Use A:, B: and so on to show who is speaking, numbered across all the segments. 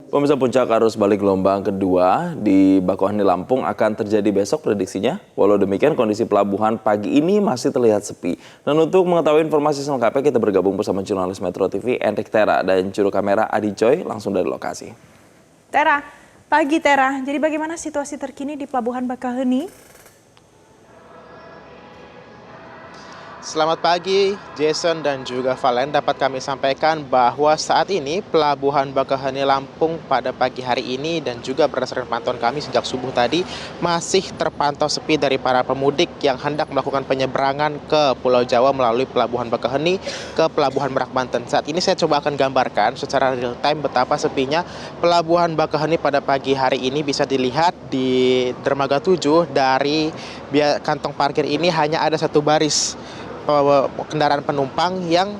A: Pemirsa, puncak arus balik gelombang kedua di Bakauheni Lampung akan terjadi besok prediksinya. Walau demikian kondisi pelabuhan pagi ini masih terlihat sepi. Dan untuk mengetahui informasi selengkapnya kita bergabung bersama jurnalis Metro TV Enrik Tera dan juru kamera Adi Joy langsung dari lokasi.
B: Tera, pagi Tera. Jadi bagaimana situasi terkini di Pelabuhan Bakauheni?
C: Selamat pagi, Jason dan juga Valen. Dapat kami sampaikan bahwa saat ini Pelabuhan Bakauheni Lampung pada pagi hari ini dan juga berdasarkan pantauan kami sejak subuh tadi masih terpantau sepi dari para pemudik yang hendak melakukan penyeberangan ke Pulau Jawa melalui Pelabuhan Bakauheni ke Pelabuhan Merak Banten. Saat ini saya coba akan gambarkan secara real time betapa sepinya Pelabuhan Bakauheni pada pagi hari ini. Bisa dilihat di dermaga 7 dari kantong parkir ini hanya ada satu baris kendaraan penumpang yang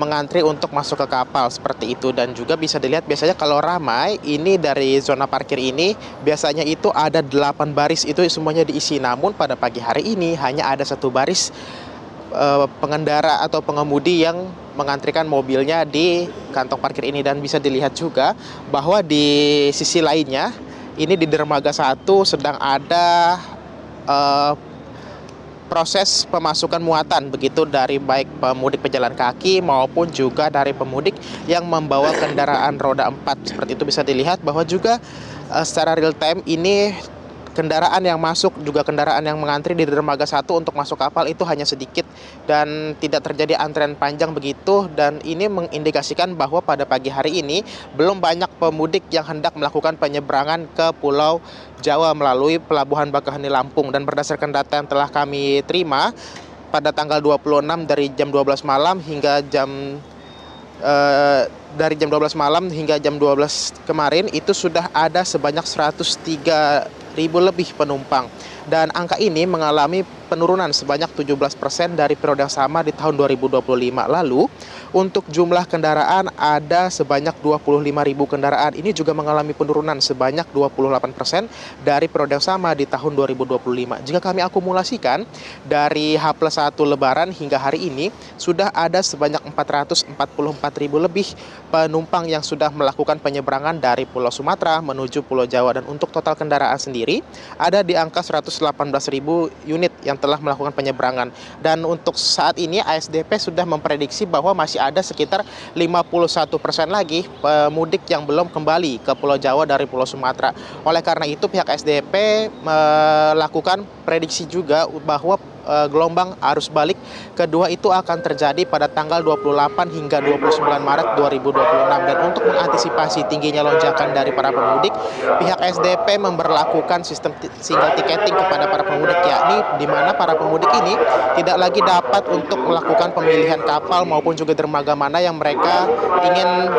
C: mengantri untuk masuk ke kapal seperti itu. Dan juga bisa dilihat biasanya kalau ramai ini dari zona parkir ini biasanya itu ada 8 baris itu semuanya diisi, namun pada pagi hari ini hanya ada satu baris pengendara atau pengemudi yang mengantrikan mobilnya di kantong parkir ini. Dan bisa dilihat juga bahwa di sisi lainnya ini di dermaga 1 sedang ada proses pemasukan muatan begitu dari baik pemudik pejalan kaki maupun juga dari pemudik yang membawa kendaraan roda 4. Seperti itu bisa dilihat bahwa juga secara real time ini kendaraan yang masuk juga kendaraan yang mengantri di dermaga 1 untuk masuk kapal itu hanya sedikit dan tidak terjadi antrian panjang begitu. Dan ini mengindikasikan bahwa pada pagi hari ini belum banyak pemudik yang hendak melakukan penyeberangan ke Pulau Jawa melalui Pelabuhan Bakauheni Lampung. Dan berdasarkan data yang telah kami terima pada tanggal 26 dari jam 12 malam hingga jam 12 malam hingga jam 12 kemarin itu sudah ada sebanyak 103.000 lebih penumpang. Dan angka ini mengalami penurunan sebanyak 17% dari periode yang sama di tahun 2025 lalu. Untuk jumlah kendaraan ada sebanyak 25.000 kendaraan. Ini juga mengalami penurunan sebanyak 28% dari periode yang sama di tahun 2025. Jika kami akumulasikan dari H+1 Lebaran hingga hari ini sudah ada sebanyak 444.000 lebih penumpang yang sudah melakukan penyeberangan dari Pulau Sumatera menuju Pulau Jawa. Dan untuk total kendaraan sendiri ada di angka 118.000 unit yang telah melakukan penyeberangan. Dan untuk saat ini ASDP sudah memprediksi bahwa masih ada sekitar 51% lagi pemudik yang belum kembali ke Pulau Jawa dari Pulau Sumatera. Oleh karena itu pihak ASDP melakukan prediksi juga bahwa gelombang arus balik kedua itu akan terjadi pada tanggal 28 hingga 29 Maret 2026. Dan untuk mengantisipasi tingginya lonjakan dari para pemudik, pihak SDP memberlakukan sistem single ticketing kepada para pemudik, yakni di mana para pemudik ini tidak lagi dapat untuk melakukan pemilihan kapal maupun juga dermaga mana yang mereka ingin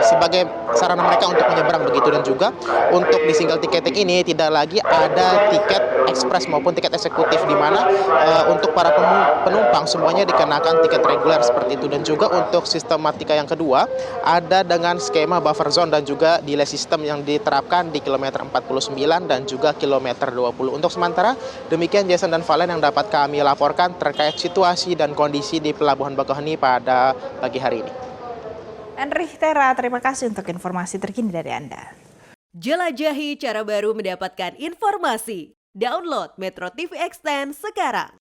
C: sebagai sarana mereka untuk menyeberang begitu. Dan juga untuk di single ticketing ini tidak lagi ada tiket ekspres maupun tiket eksekutif, di mana untuk para penumpang semuanya dikenakan tiket reguler seperti itu. Dan juga untuk sistematika yang kedua ada dengan skema buffer zone dan juga delay system yang diterapkan di kilometer 49 dan juga kilometer 20. Untuk sementara demikian Jason dan Valen yang dapat kami laporkan terkait situasi dan kondisi di Pelabuhan Bakauheni pada pagi hari ini.
B: Enrik Tera, terima kasih untuk informasi terkini dari Anda.
D: Jelajahi cara baru mendapatkan informasi. Download Metro TV Extend sekarang.